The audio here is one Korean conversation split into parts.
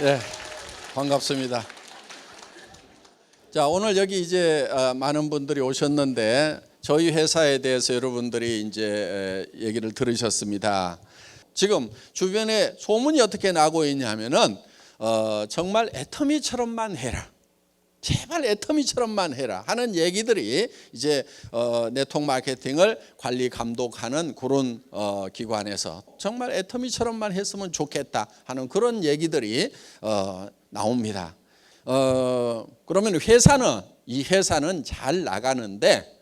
네, 반갑습니다. 자, 오늘 여기 이제 많은 분들이 오셨는데 저희 회사에 대해서 여러분들이 이제 얘기를 들으셨습니다. 지금 주변에 소문이 어떻게 나고 있냐면은 정말 애터미처럼만 해라, 제발 애터미처럼만 해라 하는 얘기들이 이제 네트워크 마케팅을 관리 감독하는 그런 기관에서 정말 애터미처럼만 했으면 좋겠다 하는 그런 얘기들이 나옵니다. 그러면 이 회사는 잘 나가는데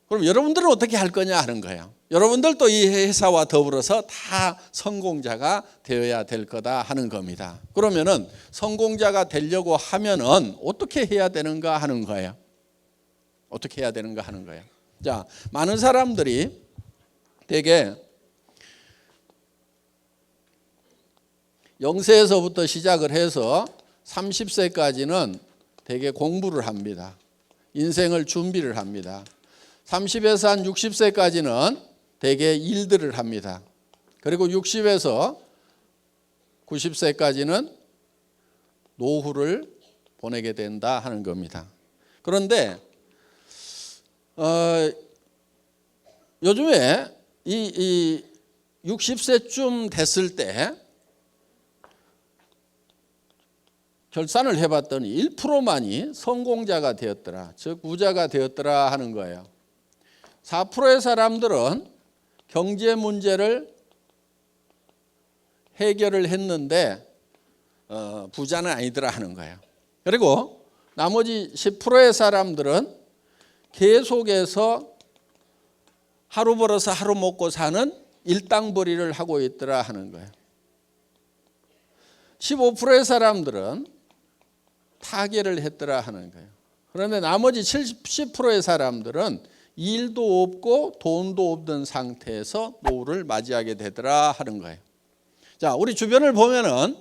그럼 여러분들은 어떻게 할 거냐 하는 거예요. 여러분들도 이 회사와 더불어서 다 성공자가 되어야 될 거다 하는 겁니다. 그러면은 성공자가 되려고 하면은 어떻게 해야 되는가 하는 거예요. 어떻게 해야 되는가 하는 거예요. 자, 많은 사람들이 되게 0세에서부터 시작을 해서 30세까지는 되게 공부를 합니다. 인생을 준비를 합니다. 30에서 한 60세까지는 대개 일들을 합니다. 그리고 60에서 90세까지는 노후를 보내게 된다 하는 겁니다. 그런데 요즘에 이 60세쯤 됐을 때 결산을 해봤더니 1%만이 성공자가 되었더라, 즉 부자가 되었더라 하는 거예요. 4%의 사람들은 경제 문제를 해결을 했는데 부자는 아니더라 하는 거예요. 그리고 나머지 10%의 사람들은 계속해서 하루 벌어서 하루 먹고 사는 일당벌이를 하고 있더라 하는 거예요. 15%의 사람들은 타계를 했더라 하는 거예요. 그런데 나머지 70%의 사람들은 일도 없고 돈도 없던 상태에서 노후를 맞이하게 되더라 하는 거예요. 자, 우리 주변을 보면은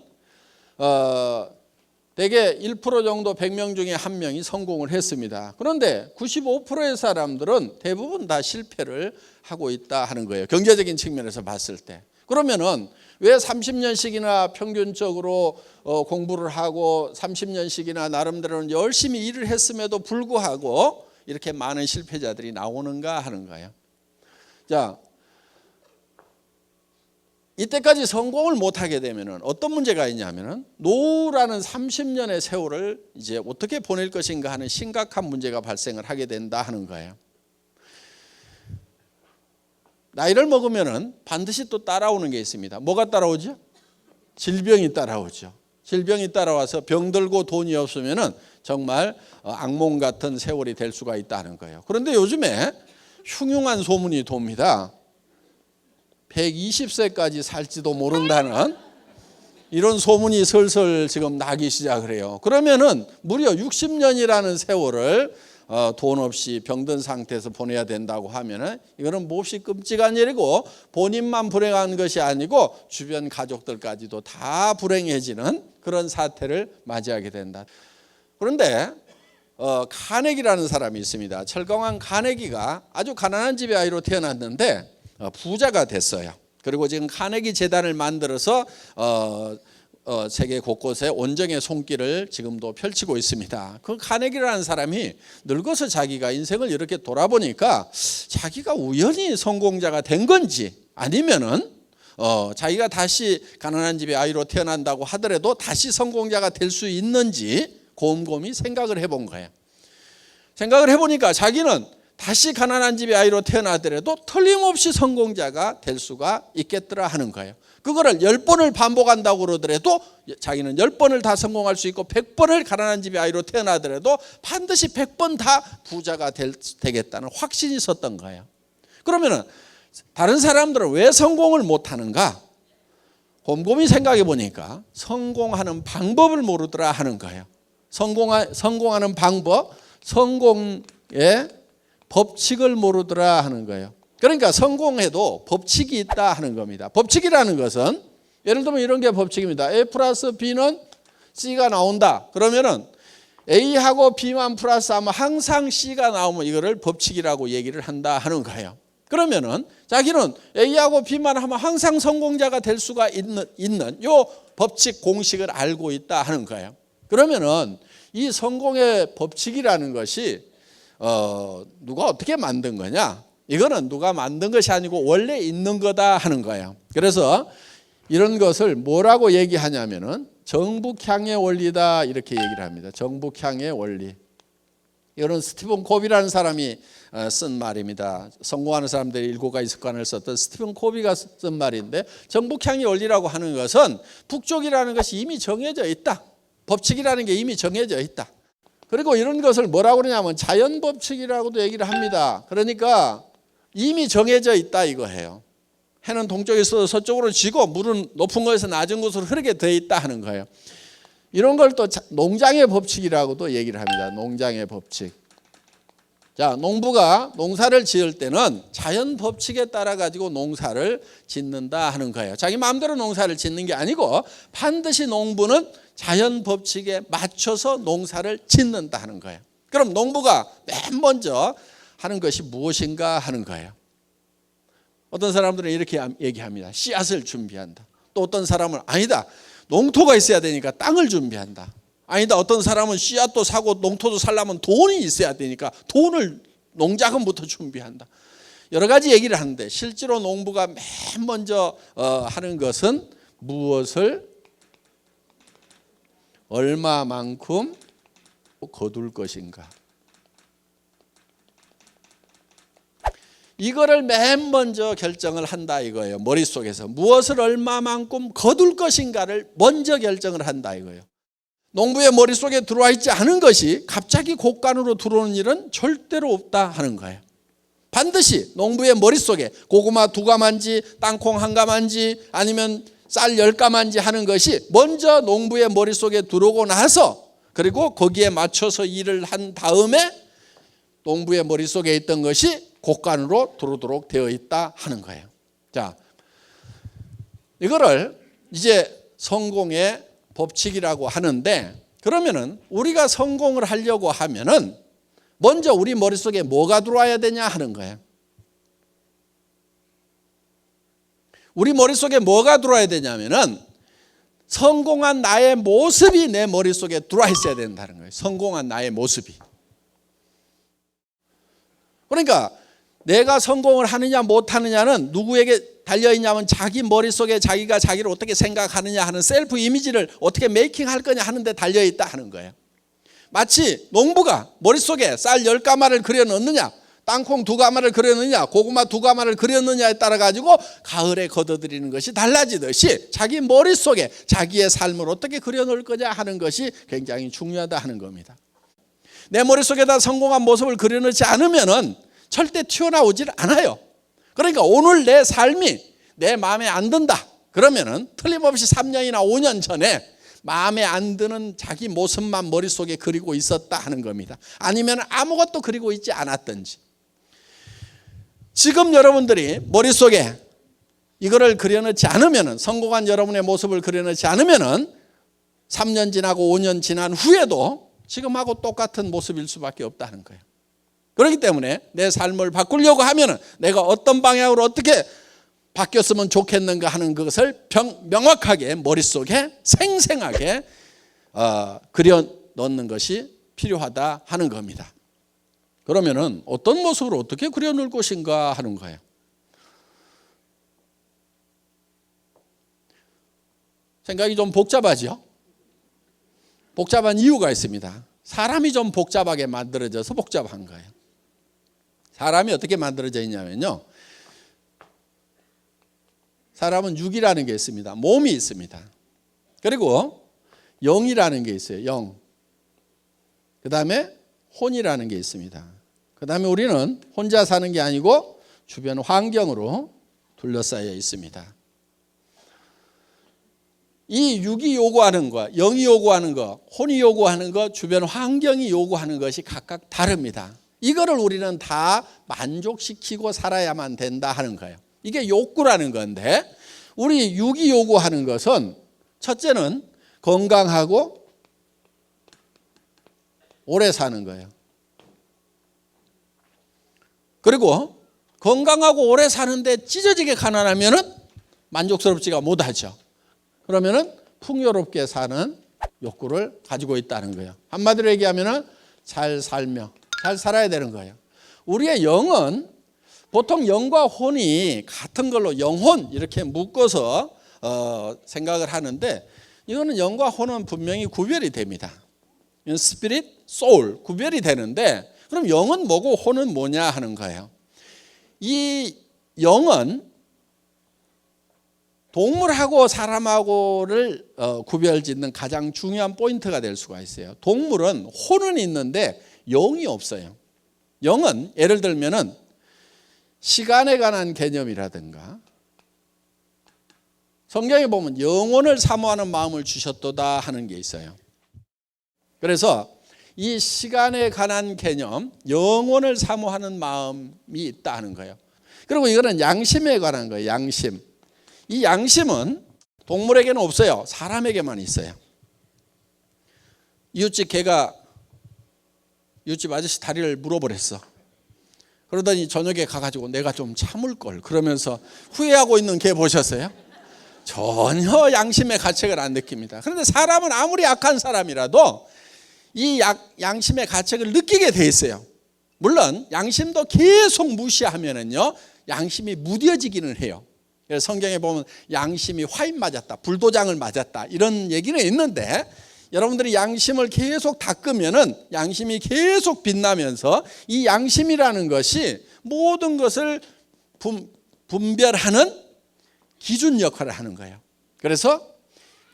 대개 1% 정도 100명 중에 1명이 성공을 했습니다. 그런데 95%의 사람들은 대부분 다 실패를 하고 있다 하는 거예요. 경제적인 측면에서 봤을 때. 그러면은 왜 30년씩이나 평균적으로 공부를 하고 30년씩이나 나름대로는 열심히 일을 했음에도 불구하고 이렇게 많은 실패자들이 나오는가 하는 거예요. 자, 이때까지 성공을 못하게 되면 어떤 문제가 있냐면은 노후라는 30년의 세월을 이제 어떻게 보낼 것인가 하는 심각한 문제가 발생을 하게 된다 하는 거예요. 나이를 먹으면은 반드시 또 따라오는 게 있습니다. 뭐가 따라오죠? 질병이 따라오죠. 질병이 따라와서 병들고 돈이 없으면은 정말 악몽 같은 세월이 될 수가 있다는 거예요. 그런데 요즘에 흉흉한 소문이 돕니다. 120세까지 살지도 모른다는 이런 소문이 슬슬 지금 나기 시작을 해요. 그러면은 무려 60년이라는 세월을 돈 없이 병든 상태에서 보내야 된다고 하면은 이거는 몹시 끔찍한 일이고 본인만 불행한 것이 아니고 주변 가족들까지도 다 불행해지는 그런 사태를 맞이하게 된다. 그런데 카네기라는 사람이 있습니다. 철강왕 카네기가 아주 가난한 집의 아이로 태어났는데 부자가 됐어요. 그리고 지금 카네기 재단을 만들어서 세계 곳곳에 온정의 손길을 지금도 펼치고 있습니다. 그 카네기라는 사람이 늙어서 자기가 인생을 이렇게 돌아보니까 자기가 우연히 성공자가 된 건지 아니면은 자기가 다시 가난한 집의 아이로 태어난다고 하더라도 다시 성공자가 될 수 있는지 곰곰이 생각을 해본 거예요. 생각을 해보니까 자기는 다시 가난한 집의 아이로 태어나더라도 틀림없이 성공자가 될 수가 있겠더라 하는 거예요. 그거를 10번을 반복한다고 그러더라도 자기는 10번을 다 성공할 수 있고 100번을 가난한 집의 아이로 태어나더라도 반드시 100번 다 부자가 되겠다는 확신이 있었던 거예요. 그러면은 다른 사람들은 왜 성공을 못하는가? 곰곰이 생각해 보니까 성공하는 방법을 모르더라 하는 거예요. 성공하는 방법, 성공의 법칙을 모르더라 하는 거예요. 그러니까 성공해도 법칙이 있다 하는 겁니다. 법칙이라는 것은 예를 들면 이런 게 법칙입니다. A 플러스 B는 C가 나온다. 그러면은 A하고 B만 플러스하면 항상 C가 나오면 이거를 법칙이라고 얘기를 한다 하는 거예요. 그러면은 자기는 A하고 B만 하면 항상 성공자가 될 수가 있는 요 법칙 공식을 알고 있다 하는 거예요. 그러면은 이 성공의 법칙이라는 것이 누가 어떻게 만든 거냐? 이거는 누가 만든 것이 아니고 원래 있는 거다 하는 거예요. 그래서 이런 것을 뭐라고 얘기하냐면은 정북향의 원리다 이렇게 얘기를 합니다. 정북향의 원리. 이거는 스티븐 코비라는 사람이 쓴 말입니다. 성공하는 사람들의 7가지 습관을 썼던 스티븐 코비가 쓴 말인데, 정북향의 원리라고 하는 것은 북쪽이라는 것이 이미 정해져 있다. 법칙이라는 게 이미 정해져 있다. 그리고 이런 것을 뭐라고 그러냐면 자연 법칙이라고도 얘기를 합니다. 그러니까 이미 정해져 있다 이거예요. 해는 동쪽에서 서쪽으로 지고 물은 높은 곳에서 낮은 곳으로 흐르게 되어 있다 하는 거예요. 이런 걸 또 농장의 법칙이라고도 얘기를 합니다. 농장의 법칙. 자, 농부가 농사를 지을 때는 자연 법칙에 따라 가지고 농사를 짓는다 하는 거예요. 자기 마음대로 농사를 짓는 게 아니고 반드시 농부는 자연 법칙에 맞춰서 농사를 짓는다 하는 거예요. 그럼 농부가 맨 먼저 하는 것이 무엇인가 하는 거예요. 어떤 사람들은 이렇게 얘기합니다. 씨앗을 준비한다. 또 어떤 사람은 아니다. 농토가 있어야 되니까 땅을 준비한다. 아니다. 어떤 사람은 씨앗도 사고 농토도 살려면 돈이 있어야 되니까 돈을 농자금부터 준비한다. 여러 가지 얘기를 하는데 실제로 농부가 맨 먼저 하는 것은 무엇을 얼마만큼 거둘 것인가. 이거를 맨 먼저 결정을 한다 이거예요. 머릿속에서 무엇을 얼마만큼 거둘 것인가를 먼저 결정을 한다 이거예요. 농부의 머릿속에 들어와 있지 않은 것이 갑자기 곡간으로 들어오는 일은 절대로 없다 하는 거예요. 반드시 농부의 머릿속에 고구마 2가마인지 땅콩 1가마인지 아니면 쌀 10가마인지 하는 것이 먼저 농부의 머릿속에 들어오고 나서, 그리고 거기에 맞춰서 일을 한 다음에 농부의 머릿속에 있던 것이 곡간으로 들어오도록 되어 있다 하는 거예요. 자, 이거를 이제 성공의 법칙이라고 하는데, 그러면은 우리가 성공을 하려고 하면은 먼저 우리 머릿속에 뭐가 들어와야 되냐 하는 거예요. 우리 머릿속에 뭐가 들어와야 되냐면은 성공한 나의 모습이 내 머릿속에 들어와 있어야 된다는 거예요. 성공한 나의 모습이. 그러니까 내가 성공을 하느냐 못하느냐는 누구에게 달려있냐면 자기 머릿속에 자기가 자기를 어떻게 생각하느냐 하는 셀프 이미지를 어떻게 메이킹할 거냐 하는 데 달려있다 하는 거예요. 마치 농부가 머릿속에 쌀 10가마를 그려 넣느냐, 땅콩 2가마를 그려 넣느냐, 고구마 2가마를 그려 넣느냐에 따라 가지고 가을에 거둬들이는 것이 달라지듯이 자기 머릿속에 자기의 삶을 어떻게 그려 넣을 거냐 하는 것이 굉장히 중요하다 하는 겁니다. 내 머릿속에다 성공한 모습을 그려 넣지 않으면은 절대 튀어나오질 않아요. 그러니까 오늘 내 삶이 내 마음에 안 든다. 그러면은 틀림없이 3년이나 5년 전에 마음에 안 드는 자기 모습만 머릿속에 그리고 있었다 하는 겁니다. 아니면 아무것도 그리고 있지 않았든지. 지금 여러분들이 머릿속에 이거를 그려넣지 않으면은, 성공한 여러분의 모습을 그려넣지 않으면은 3년 지나고 5년 지난 후에도 지금하고 똑같은 모습일 수밖에 없다는 거예요. 그렇기 때문에 내 삶을 바꾸려고 하면은 내가 어떤 방향으로 어떻게 바뀌었으면 좋겠는가 하는 것을 명확하게 머릿속에 생생하게 그려 넣는 것이 필요하다 하는 겁니다. 그러면은 어떤 모습으로 어떻게 그려 놓을 것인가 하는 거예요. 생각이 좀 복잡하죠? 복잡한 이유가 있습니다. 사람이 좀 복잡하게 만들어져서 복잡한 거예요. 사람이 어떻게 만들어져 있냐면요, 사람은 육이라는 게 있습니다. 몸이 있습니다. 그리고 영이라는 게 있어요. 영. 그 다음에 혼이라는 게 있습니다. 그 다음에 우리는 혼자 사는 게 아니고 주변 환경으로 둘러싸여 있습니다. 이 육이 요구하는 것, 영이 요구하는 것, 혼이 요구하는 것, 주변 환경이 요구하는 것이 각각 다릅니다. 이거를 우리는 다 만족시키고 살아야만 된다 하는 거예요. 이게 욕구라는 건데, 우리 육이 요구하는 것은 첫째는 건강하고 오래 사는 거예요. 그리고 건강하고 오래 사는데 찢어지게 가난하면은 만족스럽지가 못하죠. 그러면은 풍요롭게 사는 욕구를 가지고 있다는 거예요. 한마디로 얘기하면은 잘 살며 잘 살아야 되는 거예요. 우리의 영은 보통 영과 혼이 같은 걸로 영혼 이렇게 묶어서 생각을 하는데, 이거는 영과 혼은 분명히 구별이 됩니다. 스피릿, 소울 구별이 되는데, 그럼 영은 뭐고 혼은 뭐냐 하는 거예요. 이 영은 동물하고 사람하고를 구별짓는 가장 중요한 포인트가 될 수가 있어요. 동물은 혼은 있는데 영이 없어요. 영은 예를 들면은 시간에 관한 개념이라든가, 성경에 보면 영혼을 사모하는 마음을 주셨도다 하는 게 있어요. 그래서 이 시간에 관한 개념, 영혼을 사모하는 마음이 있다 하는 거예요. 그리고 이거는 양심에 관한 거예요. 양심. 이 양심은 동물에게는 없어요. 사람에게만 있어요. 이웃집 개가 이웃집 아저씨 다리를 물어버렸어. 그러더니 저녁에 가가지고 내가 좀 참을 걸 그러면서 후회하고 있는 개 보셨어요? 전혀 양심의 가책을 안 느낍니다. 그런데 사람은 아무리 악한 사람이라도 이 양심의 가책을 느끼게 돼 있어요. 물론 양심도 계속 무시하면은요, 양심이 무뎌지기는 해요. 그래서 성경에 보면 양심이 화인 맞았다, 불도장을 맞았다 이런 얘기는 있는데, 여러분들이 양심을 계속 닦으면은 양심이 계속 빛나면서 이 양심이라는 것이 모든 것을 분별하는 기준 역할을 하는 거예요. 그래서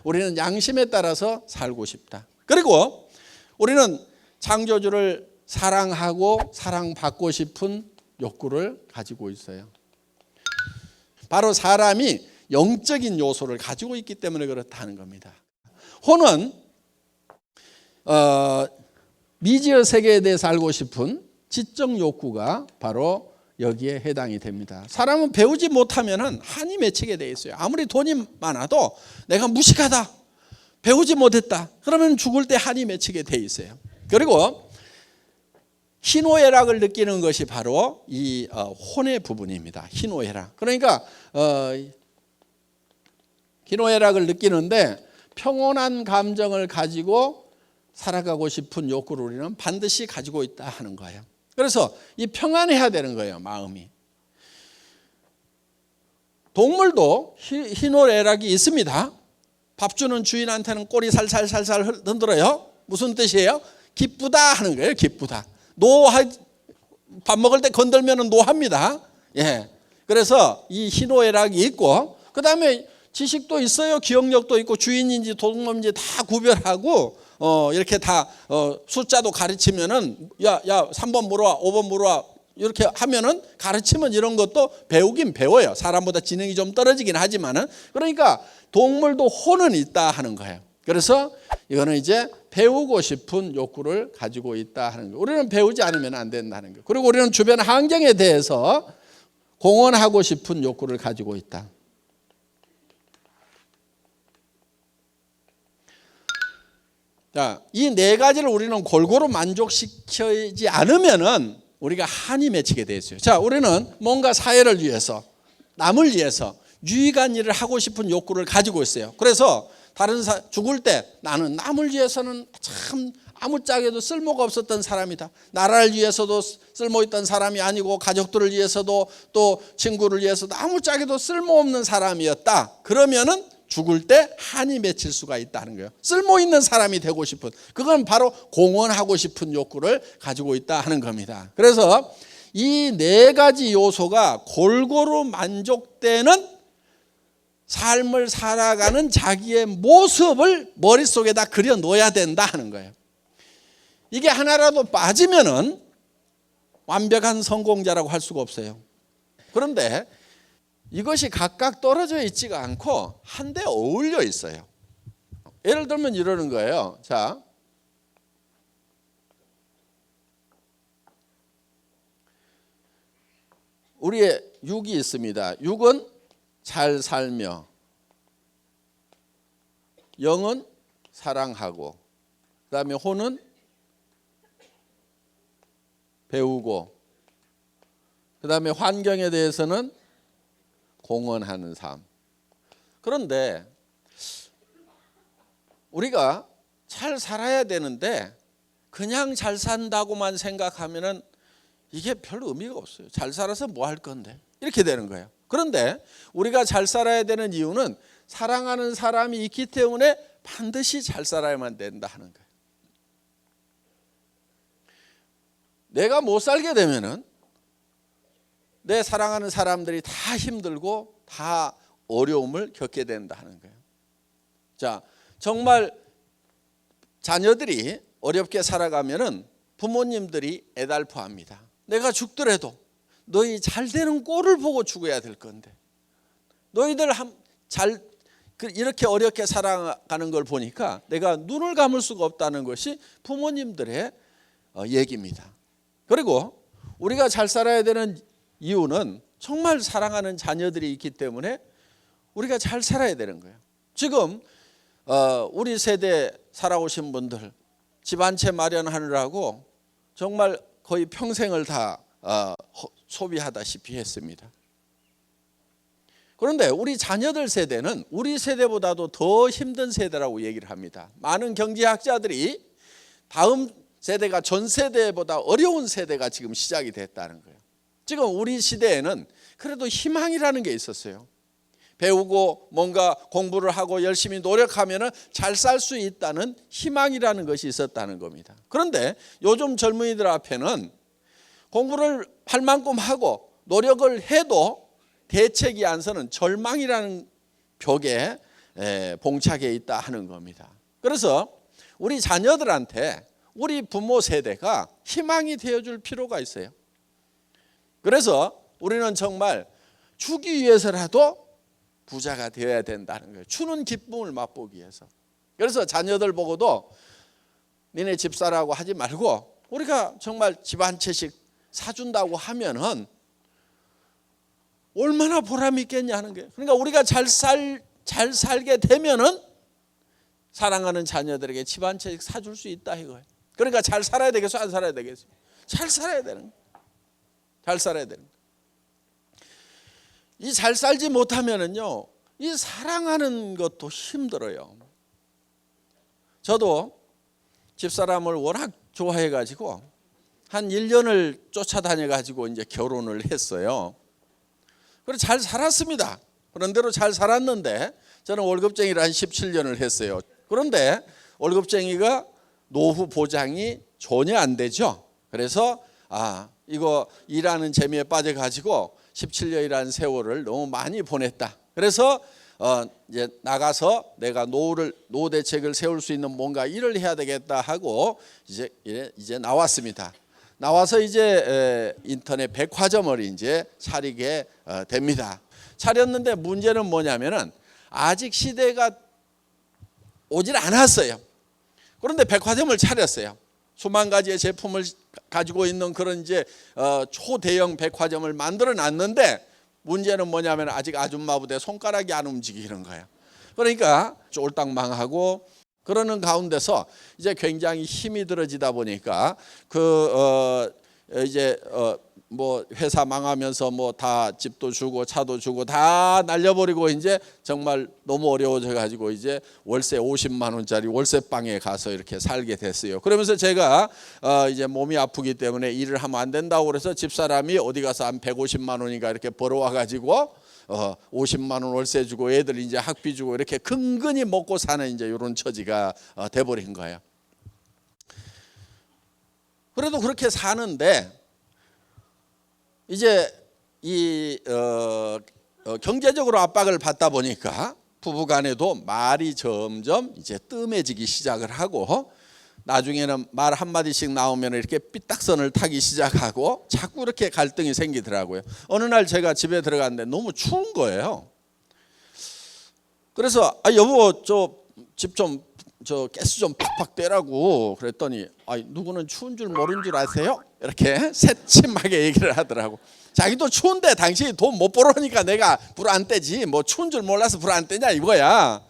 우리는 양심에 따라서 살고 싶다. 그리고 우리는 창조주를 사랑하고 사랑받고 싶은 욕구를 가지고 있어요. 바로 사람이 영적인 요소를 가지고 있기 때문에 그렇다는 겁니다. 혼은 미지의 세계에 대해서 알고 싶은 지적 욕구가 바로 여기에 해당이 됩니다. 사람은 배우지 못하면 한이 맺히게 돼 있어요. 아무리 돈이 많아도 내가 무식하다, 배우지 못했다, 그러면 죽을 때 한이 맺히게 돼 있어요. 그리고 희노애락을 느끼는 것이 바로 이 혼의 부분입니다. 희노애락. 그러니까 희노애락을 느끼는데 평온한 감정을 가지고 살아가고 싶은 욕구를 우리는 반드시 가지고 있다 하는 거예요. 그래서 이 평안해야 되는 거예요, 마음이. 동물도 희노애락이 있습니다. 밥 주는 주인한테는 꼬리 살살살살 흔들어요. 무슨 뜻이에요? 기쁘다 하는 거예요. 기쁘다. 밥 먹을 때 건들면 노합니다. 예. 그래서 이 희노애락이 있고, 그 다음에 지식도 있어요. 기억력도 있고, 주인인지 도둑놈인지 다 구별하고, 이렇게 다 숫자도 가르치면은 야 3번 물어와, 5번 물어와 이렇게 하면은 가르치면 이런 것도 배우긴 배워요. 사람보다 지능이 좀 떨어지긴 하지만은. 그러니까 동물도 혼은 있다 하는 거예요. 그래서 이거는 이제 배우고 싶은 욕구를 가지고 있다 하는 거예요. 우리는 배우지 않으면 안 된다는 거예요. 그리고 우리는 주변 환경에 대해서 공헌하고 싶은 욕구를 가지고 있다. 자, 이 네 가지를 우리는 골고루 만족시키지 않으면은 우리가 한이 맺히게 돼 있어요. 자, 우리는 뭔가 사회를 위해서, 남을 위해서 유익한 일을 하고 싶은 욕구를 가지고 있어요. 그래서 죽을 때 나는 남을 위해서는 참 아무짝에도 쓸모가 없었던 사람이다. 나라를 위해서도 쓸모있던 사람이 아니고, 가족들을 위해서도, 또 친구를 위해서도 아무짝에도 쓸모없는 사람이었다. 그러면은 죽을 때 한이 맺힐 수가 있다는 거예요. 쓸모있는 사람이 되고 싶은, 그건 바로 공헌하고 싶은 욕구를 가지고 있다 하는 겁니다. 그래서 이 네 가지 요소가 골고루 만족되는 삶을 살아가는 자기의 모습을 머릿속에다 그려 놓아야 된다 하는 거예요. 이게 하나라도 빠지면은 완벽한 성공자라고 할 수가 없어요. 그런데 이것이 각각 떨어져 있지가 않고 한데 어울려 있어요. 예를 들면 이러는 거예요. 자, 우리의 육이 있습니다. 육은 잘 살며, 영은 사랑하고, 그 다음에 혼은 배우고, 그 그다음에 환경에 대해서는 공헌하는 삶. 그런데 우리가 잘 살아야 되는데 그냥 잘 산다고만 생각하면은 이게 별 의미가 없어요. 잘 살아서 뭐 할 건데? 이렇게 되는 거예요. 그런데 우리가 잘 살아야 되는 이유는 사랑하는 사람이 있기 때문에 반드시 잘 살아야만 된다 하는 거예요. 내가 못 살게 되면은 내 사랑하는 사람들이 다 힘들고 다 어려움을 겪게 된다 하는 거예요. 자, 정말 자녀들이 어렵게 살아가면은 부모님들이 애달퍼합니다. 내가 죽더라도 너희 잘 되는 꼴을 보고 죽어야 될 건데 너희들 이렇게 어렵게 살아가는 걸 보니까 내가 눈을 감을 수가 없다는 것이 부모님들의 얘기입니다. 그리고 우리가 잘 살아야 되는 이유는 정말 사랑하는 자녀들이 있기 때문에 우리가 잘 살아야 되는 거예요. 지금 우리 세대 살아오신 분들 집 한 채 마련하느라고 정말 거의 평생을 다 소비하다시피 했습니다. 그런데 우리 자녀들 세대는 우리 세대보다도 더 힘든 세대라고 얘기를 합니다. 많은 경제학자들이 다음 세대가 전 세대보다 어려운 세대가 지금 시작이 됐다는 거예요. 지금 우리 시대에는 그래도 희망이라는 게 있었어요. 배우고 뭔가 공부를 하고 열심히 노력하면 잘 살 수 있다는 희망이라는 것이 있었다는 겁니다. 그런데 요즘 젊은이들 앞에는 공부를 할 만큼 하고 노력을 해도 대책이 안 서는 절망이라는 벽에 봉착해 있다 하는 겁니다. 그래서 우리 자녀들한테 우리 부모 세대가 희망이 되어줄 필요가 있어요. 그래서 우리는 정말 주기 위해서라도 부자가 되어야 된다는 거예요. 주는 기쁨을 맛보기 위해서. 그래서 자녀들 보고도 니네 집사라고 하지 말고 우리가 정말 집 한 채씩 사준다고 하면은 얼마나 보람이 있겠냐 하는 거예요. 그러니까 우리가 잘 살게 되면은 사랑하는 자녀들에게 집 한 채씩 사줄 수 있다 이거예요. 그러니까 잘 살아야 되겠어, 안 살아야 되겠어? 잘 살아야 되는 거예요. 잘 살아야 되는 거예요. 이 잘 살지 못하면은요, 이 사랑하는 것도 힘들어요. 저도 집사람을 워낙 좋아해 가지고 한 1년을 쫓아다녀 가지고 이제 결혼을 했어요. 그래서 잘 살았습니다. 그런대로 잘 살았는데 저는 월급쟁이를 한 17년을 했어요. 그런데 월급쟁이가 노후 보장이 전혀 안 되죠. 그래서 이거 일하는 재미에 빠져 가지고 17년이라는 세월을 너무 많이 보냈다. 그래서 이제 나가서 내가 노후 대책을 세울 수 있는 뭔가 일을 해야 되겠다 하고 이제 나왔습니다. 나와서 이제 인터넷 백화점을 이제 차리게 됩니다. 차렸는데 문제는 뭐냐면은 아직 시대가 오질 않았어요. 그런데 백화점을 차렸어요. 수만 가지의 제품을 가지고 있는 그런 이제 초대형 백화점을 만들어 놨는데 문제는 뭐냐면 아직 아줌마부대 손가락이 안 움직이는 거예요. 그러니까 쫄딱 망하고 그러는 가운데서 이제 굉장히 힘이 들어지다 보니까 이제 뭐 회사 망하면서 뭐 다 집도 주고 차도 주고 다 날려버리고 이제 정말 너무 어려워져 가지고 이제 월세 50만 원짜리 월세방에 가서 이렇게 살게 됐어요. 그러면서 제가 이제 몸이 아프기 때문에 일을 하면 안 된다고 그래서 집사람이 어디 가서 한 150만 원인가 이렇게 벌어와 가지고 50만 원 월세 주고 애들 이제 학비 주고 이렇게 근근히 먹고 사는 이제 이런 처지가 돼버린 거예요. 그래도 그렇게 사는데 이제 이 경제적으로 압박을 받다 보니까 부부간에도 말이 점점 이제 뜸해지기 시작을 하고 나중에는 말 한마디씩 나오면 이렇게 삐딱선을 타기 시작하고 자꾸 이렇게 갈등이 생기더라고요. 어느 날 제가 집에 들어갔는데 너무 추운 거예요. 그래서 여보 집 좀 가스 좀 팍팍 떼라고 그랬더니 누구는 추운 줄 모르는 줄 아세요? 이렇게 새침하게 얘기를 하더라고. 자기도 추운데 당신이 돈 못 벌어오니까 내가 불 안 떼지 뭐 추운 줄 몰라서 불 안 떼냐 이거야.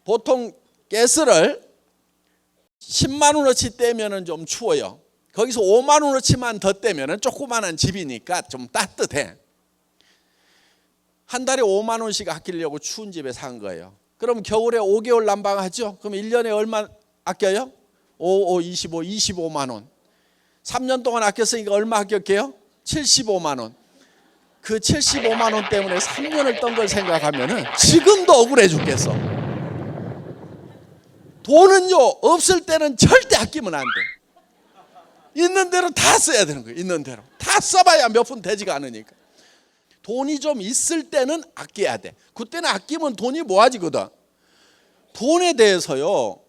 보통 가스를 10만 원어치 떼면은 좀 추워요. 거기서 5만 원어치만 더 떼면은 조그만한 집이니까 좀 따뜻해. 한 달에 5만 원씩 아끼려고 추운 집에 산 거예요. 그럼 겨울에 5개월 난방하죠? 그럼 1년에 얼마 아껴요? 25만 원. 3년 동안 아꼈으니까 얼마 아꼈게요? 75만 원. 그 75만 원 때문에 3년을 떤 걸 생각하면은 지금도 억울해 죽겠어. 돈은요, 없을 때는 절대 아끼면 안 돼. 있는 대로 다 써야 되는 거예요. 있는 대로 다 써봐야 몇 푼 되지가 않으니까. 돈이 좀 있을 때는 아껴야 돼. 그때는 아끼면 돈이 모아지거든. 돈에 대해서요,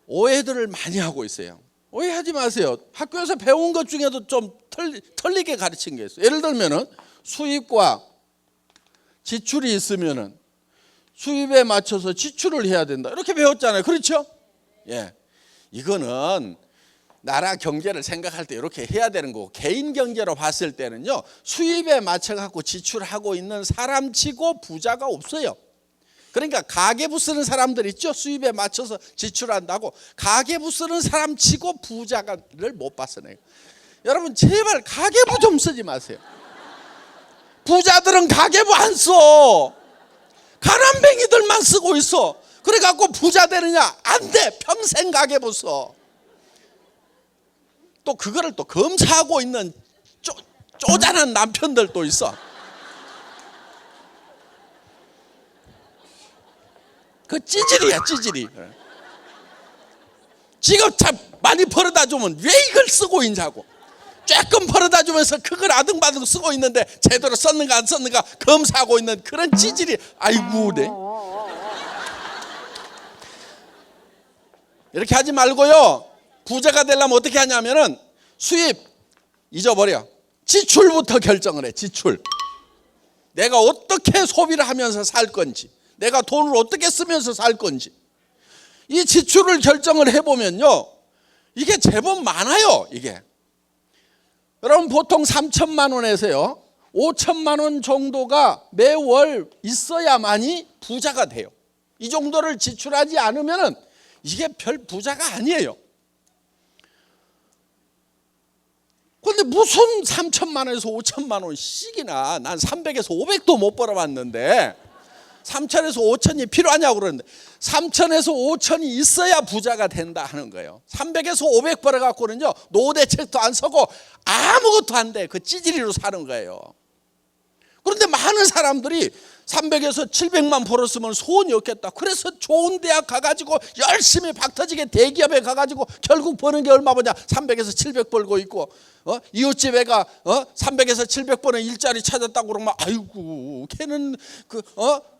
오해들을 많이 하고 있어요. 오해하지 마세요. 학교에서 배운 것 중에도 좀 틀리게 가르친 게 있어요. 예를 들면은 수입과 지출이 있으면은 수입에 맞춰서 지출을 해야 된다. 이렇게 배웠잖아요. 그렇죠? 예. 이거는 나라 경제를 생각할 때 이렇게 해야 되는 거고, 개인 경제로 봤을 때는요, 수입에 맞춰 갖고 지출하고 있는 사람치고 부자가 없어요. 그러니까 가계부 쓰는 사람들 있죠? 수입에 맞춰서 지출한다고. 가계부 쓰는 사람치고 부자를 못 봤어요. 여러분 제발 가계부 좀 쓰지 마세요. 부자들은 가계부 안 써. 가난뱅이들만 쓰고 있어. 그래 갖고 부자 되느냐? 안 돼. 평생 가계부 써. 또 그거를 또 검사하고 있는 쪼잔한 남편들도 있어. 그 찌질이야, 찌질이. 지금 참 많이 벌어다 주면 왜 이걸 쓰고 있냐고. 조금 벌어다 주면서 그걸 아등바등 쓰고 있는데 제대로 썼는가 안 썼는가 검사하고 있는 그런 찌질이. 아이고, 네. 이렇게 하지 말고요, 부자가 되려면 어떻게 하냐면은 수입 잊어버려. 지출부터 결정을 해. 지출. 내가 어떻게 소비를 하면서 살 건지, 내가 돈을 어떻게 쓰면서 살 건지, 이 지출을 결정을 해보면요, 이게 제법 많아요. 이게 여러분 보통 3천만 원에서요 5천만 원 정도가 매월 있어야만이 부자가 돼요. 이 정도를 지출하지 않으면 이게 별 부자가 아니에요. 그런데 무슨 3천만 원에서 5천만 원씩이나, 난 300에서 500도 못 벌어봤는데 3천에서 5천이 필요하냐고 그러는데, 3천에서 5천이 있어야 부자가 된다 하는 거예요. 300에서 500 벌어갖고는요 노후대책도 안 서고 아무것도 안 돼. 그 찌질이로 사는 거예요. 그런데 많은 사람들이 300에서 700만 벌었으면 소원이 없겠다. 그래서 좋은 대학 가가지고 열심히 박터지게 대기업에 가가지고 결국 버는 게 얼마 버냐? 300에서 700 벌고 있고, 이웃집 애가 300에서 700 버는 일자리 찾았다고 그러면 아이고 걔는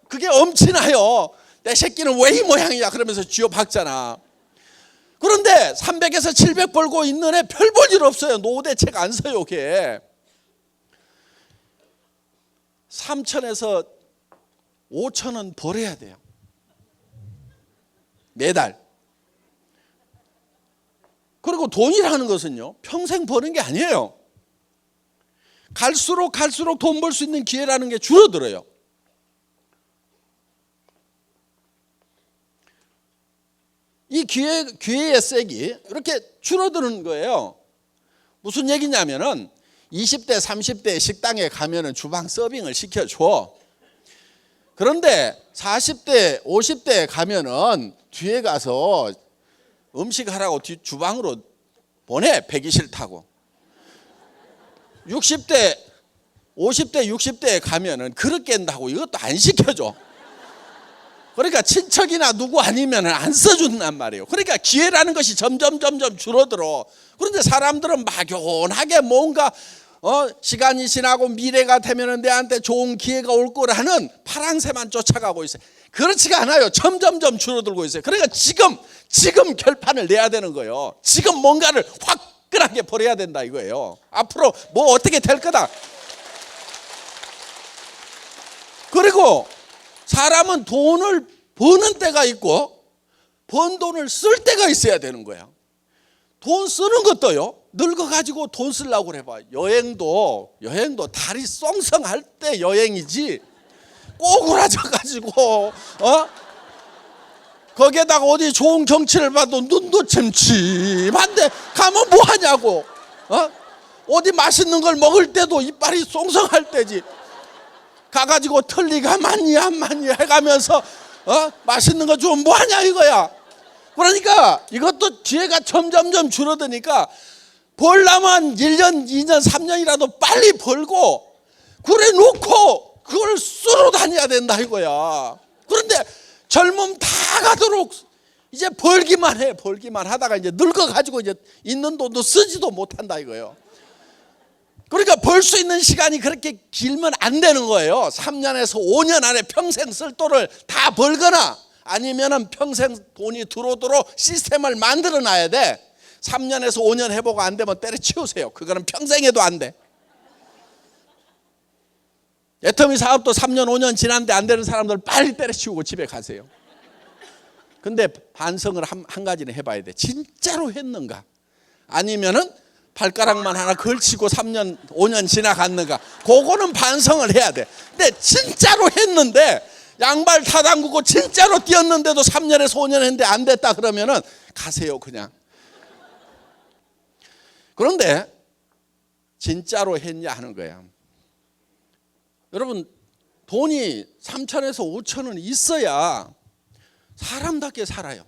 그게 엄친아요. 내 새끼는 왜 이 모양이야 그러면서 쥐어 박잖아. 그런데 300에서 700 벌고 있는 애 별 볼 일 없어요. 노후대책 안 써요. 걔 3천에서 5천은 벌어야 돼요. 매달. 그리고 돈이라는 것은요 평생 버는 게 아니에요. 갈수록 돈 벌 수 있는 기회라는 게 줄어들어요. 이 기회의 색이 이렇게 줄어드는 거예요. 무슨 얘기냐면은 20대 30대 식당에 가면은 주방 서빙을 시켜줘. 그런데 40대 50대에 가면은 뒤에 가서 음식하라고 주방으로 보내. 배기 싫다고. 60대 50대 60대에 가면은 그릇 깬다고 이것도 안 시켜줘. 그러니까 친척이나 누구 아니면 안 써준단 말이에요. 그러니까 기회라는 것이 점점 줄어들어. 그런데 사람들은 막연하게 뭔가 시간이 지나고 미래가 되면 내한테 좋은 기회가 올 거라는 파랑새만 쫓아가고 있어요. 그렇지가 않아요. 점점 줄어들고 있어요. 그러니까 지금 결판을 내야 되는 거예요. 지금 뭔가를 화끈하게 벌여야 된다 이거예요. 앞으로 뭐 어떻게 될 거다. 그리고 사람은 돈을 버는 때가 있고 번 돈을 쓸 때가 있어야 되는 거야. 돈 쓰는 것도요, 늙어가지고 돈 쓰려고 그래봐. 여행도 다리 썽썽할 때 여행이지, 꼬꾸라져가지고 거기에다가 어디 좋은 경치를 봐도 눈도 침침한데 가면 뭐 하냐고. 어디 맛있는 걸 먹을 때도 이빨이 쏭쏭할 때지. 가가지고 틀니가 많냐 해가면서 맛있는 거 주면 뭐하냐 이거야. 그러니까 이것도 기회가 점점점 줄어드니까 벌려면 1년, 2년, 3년이라도 빨리 벌고 그래 놓고 그걸 쓰러 다녀야 된다 이거야. 그런데 젊음 다 가도록 이제 벌기만 해. 벌기만 하다가 이제 늙어가지고 이제 있는 돈도 쓰지도 못한다 이거예요. 그러니까 벌 수 있는 시간이 그렇게 길면 안 되는 거예요. 3년에서 5년 안에 평생 쓸 돈을 다 벌거나 아니면은 평생 돈이 들어오도록 시스템을 만들어 놔야 돼. 3년에서 5년 해보고 안 되면 때려치우세요. 그거는 평생 해도 안 돼. 애터미 사업도 3년 5년 지났는데 안 되는 사람들 빨리 때려치우고 집에 가세요. 근데 반성을 한 가지는 해봐야 돼. 진짜로 했는가? 아니면은 발가락만 하나 걸치고 3년 5년 지나갔는가? 그거는 반성을 해야 돼. 근데 진짜로 했는데 양발 다 담그고 진짜로 뛰었는데도 3년에서 5년 했는데 안 됐다 그러면은 가세요 그냥. 그런데 진짜로 했냐 하는 거야. 여러분 돈이 3천에서 5천은 있어야 사람답게 살아요.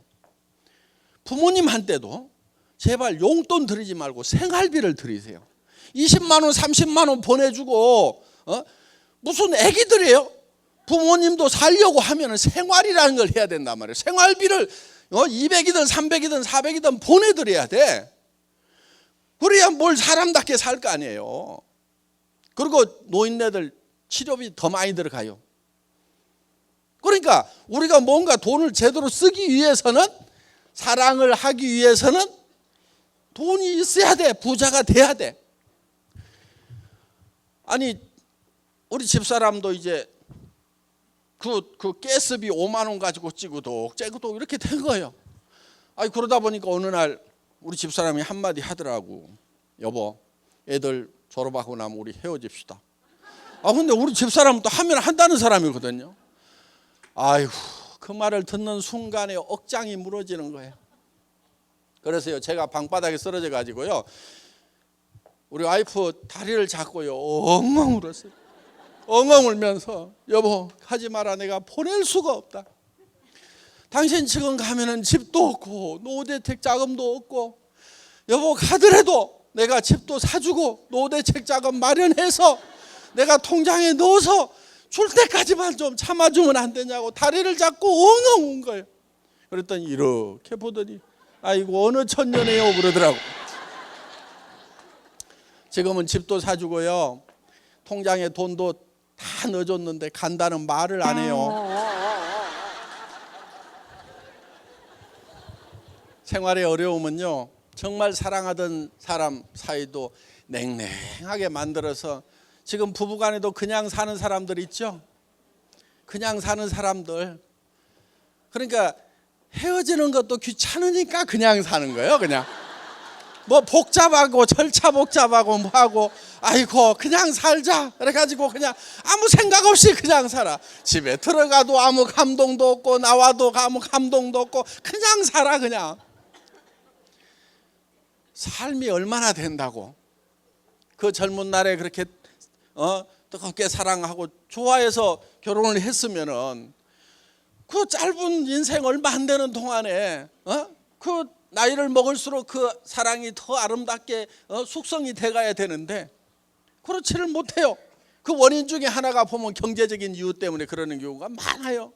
부모님한테도 제발 용돈 드리지 말고 생활비를 드리세요. 20만 원 30만 원 보내주고 무슨 애기들이에요. 부모님도 살려고 하면 생활이라는 걸 해야 된단 말이에요. 생활비를 200이든 300이든 400이든 보내드려야 돼. 그래야 뭘 사람답게 살 거 아니에요. 그리고 노인네들 치료비 더 많이 들어가요. 그러니까 우리가 뭔가 돈을 제대로 쓰기 위해서는, 사랑을 하기 위해서는 돈이 있어야 돼. 부자가 돼야 돼. 아니 우리 집사람도 이제 그 가스비 5만 원 가지고 찌고도 이렇게 된 거예요. 아니 그러다 보니까 어느 날 우리 집사람이 한마디 하더라고. 여보, 애들 졸업하고 나면 우리 헤어집시다. 근데 우리 집사람은 또 하면 한다는 사람이거든요. 아이고, 그 말을 듣는 순간에 억장이 무너지는 거예요. 그래서요, 제가 방바닥에 쓰러져 가지고요, 우리 와이프 다리를 잡고요, 엉엉 울었어요. 엉엉 울면서, 여보 하지 마라, 내가 보낼 수가 없다. 당신 지금 가면은 집도 없고 노후대책 자금도 없고, 여보 가더라도 내가 집도 사주고 노후대책 자금 마련해서 내가 통장에 넣어서 줄 때까지만 좀 참아주면 안 되냐고 다리를 잡고 엉엉 운 거예요. 그랬더니 이렇게 보더니 아이고 어느 천년에요 그러더라고. 지금은 집도 사주고요, 통장에 돈도 다 넣어줬는데 간다는 말을 안 해요. 생활의 어려움은요, 정말 사랑하던 사람 사이도 냉랭하게 만들어서, 지금 부부간에도 그냥 사는 사람들 있죠. 그냥 사는 사람들. 그러니까 헤어지는 것도 귀찮으니까 그냥 사는 거예요. 그냥 뭐 복잡하고 절차 복잡하고 뭐하고, 아이고 그냥 살자 그래가지고 그냥 아무 생각 없이 그냥 살아. 집에 들어가도 아무 감동도 없고 나와도 아무 감동도 없고 그냥 살아. 그냥 삶이 얼마나 된다고. 그 젊은 날에 그렇게 뜨겁게 사랑하고 좋아해서 결혼을 했으면은 그 짧은 인생 얼마 안 되는 동안에 그 나이를 먹을수록 그 사랑이 더 아름답게 숙성이 돼가야 되는데 그렇지를 못해요. 그 원인 중에 하나가 보면 경제적인 이유 때문에 그러는 경우가 많아요.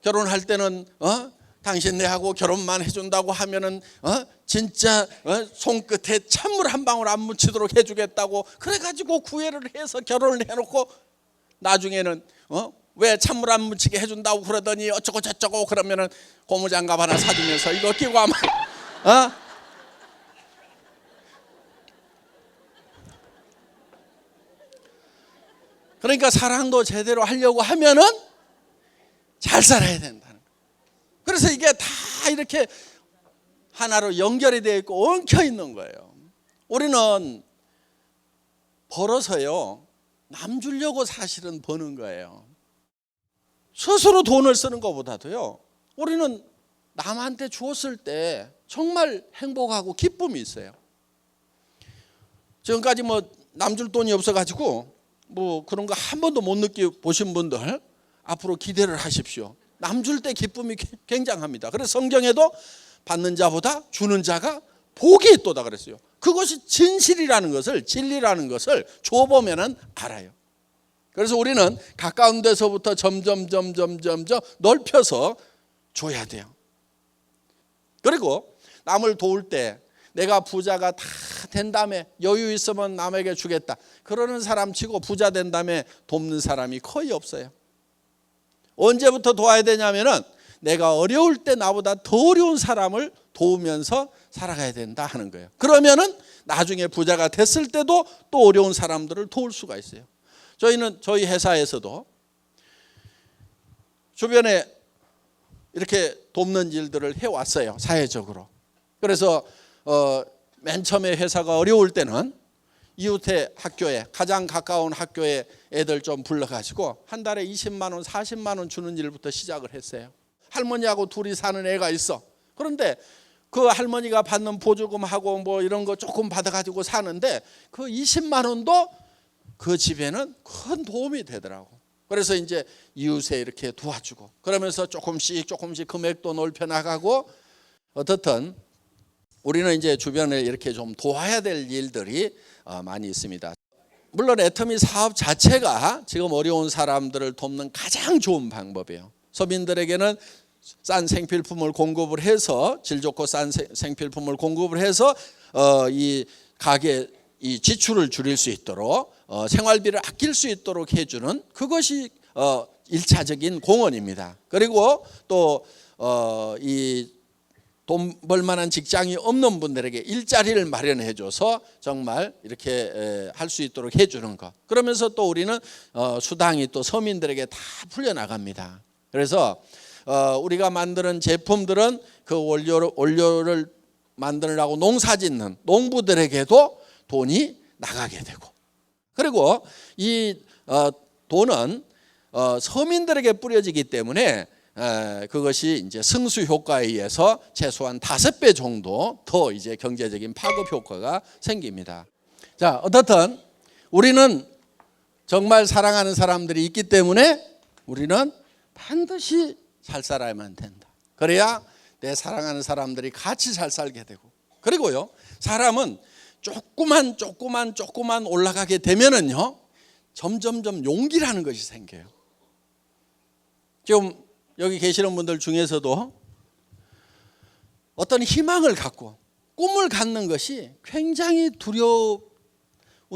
결혼할 때는 당신 내하고 결혼만 해준다고 하면은 진짜 손끝에 찬물 한 방울 안 묻히도록 해주겠다고 그래가지고 구애를 해서 결혼을 해놓고 나중에는 왜 찬물 안 묻히게 해준다고 그러더니 어쩌고 저쩌고 그러면은 고무장갑 하나 사주면서 이거 끼고 하면 그러니까 사랑도 제대로 하려고 하면은 잘 살아야 된다는 거예요. 그래서 이게 다 이렇게 하나로 연결이 되어 있고 엉켜 있는 거예요. 우리는 벌어서요, 남 주려고 사실은 버는 거예요. 스스로 돈을 쓰는 것보다도요, 우리는 남한테 주었을 때 정말 행복하고 기쁨이 있어요. 지금까지 뭐 남줄 돈이 없어가지고 뭐 그런 거 한 번도 못 느껴보신 분들 앞으로 기대를 하십시오. 남줄 때 기쁨이 굉장합니다. 그래서 성경에도 받는 자보다 주는 자가 복이 있도다 그랬어요. 그것이 진실이라는 것을, 진리라는 것을 줘보면은 알아요. 그래서 우리는 가까운 데서부터 점점 넓혀서 줘야 돼요. 그리고 남을 도울 때 내가 부자가 다 된 다음에 여유 있으면 남에게 주겠다 그러는 사람 치고 부자 된 다음에 돕는 사람이 거의 없어요. 언제부터 도와야 되냐면은 내가 어려울 때 나보다 더 어려운 사람을 도우면서 살아가야 된다 하는 거예요. 그러면은 나중에 부자가 됐을 때도 또 어려운 사람들을 도울 수가 있어요. 저희는 저희 회사에서도 주변에 이렇게 돕는 일들을 해왔어요. 사회적으로. 그래서 맨 처음에 회사가 어려울 때는 이웃의 학교에, 가장 가까운 학교에 애들 좀 불러가지고 한 달에 20만 원, 40만 원 주는 일부터 시작을 했어요. 할머니하고 둘이 사는 애가 있어. 그런데 그 할머니가 받는 보조금하고 뭐 이런 거 조금 받아가지고 사는데 그 20만 원도 그 집에는 큰 도움이 되더라고. 그래서 이제 이웃에 이렇게 도와주고 그러면서 조금씩 금액도 넓혀 나가고 어떻든 우리는 이제 주변에 이렇게 좀 도와야 될 일들이 많이 있습니다. 물론 애터미 사업 자체가 지금 어려운 사람들을 돕는 가장 좋은 방법이에요. 서민들에게는 싼 생필품을 공급을 해서 질 좋고 싼 생필품을 공급을 해서 이 가게 이 지출을 줄일 수 있도록 생활비를 아낄 수 있도록 해주는 그것이 1차적인 공헌입니다. 그리고 또 이 돈 벌만한 직장이 없는 분들에게 일자리를 마련해줘서 정말 이렇게 할 수 있도록 해주는 것. 그러면서 또 우리는 수당이 또 서민들에게 다 풀려나갑니다. 그래서 우리가 만드는 제품들은 그 원료를 만들라고 농사짓는 농부들에게도 돈이 나가게 되고 그리고 이 돈은 서민들에게 뿌려지기 때문에 그것이 이제 승수 효과에 의해서 최소한 5배 정도 더 이제 경제적인 파급 효과가 생깁니다. 자, 어떻든 우리는 정말 사랑하는 사람들이 있기 때문에 우리는 반드시 잘 살아야만 된다. 그래야 내 사랑하는 사람들이 같이 잘 살게 되고 그리고요 사람은 조금만 올라가게 되면은요 점점점 용기라는 것이 생겨요. 지금 여기 계시는 분들 중에서도 어떤 희망을 갖고 꿈을 갖는 것이 굉장히 두려운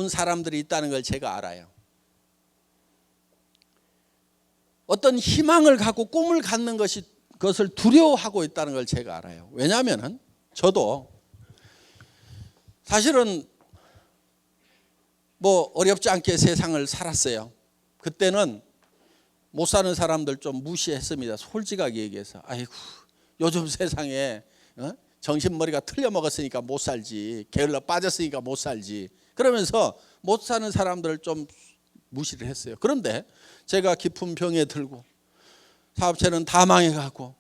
사람들이 있다는 걸 제가 알아요. 어떤 희망을 갖고 꿈을 갖는 그것을 두려워하고 있다는 걸 제가 알아요. 왜냐하면 저도 사실은 뭐 어렵지 않게 세상을 살았어요. 그때는 못 사는 사람들 좀 무시했습니다. 솔직하게 얘기해서 아이고 요즘 세상에 정신머리가 틀려먹었으니까 못 살지 게을러 빠졌으니까 못 살지 그러면서 못 사는 사람들을 좀 무시를 했어요. 그런데 제가 깊은 병에 들고 사업체는 다 망해가고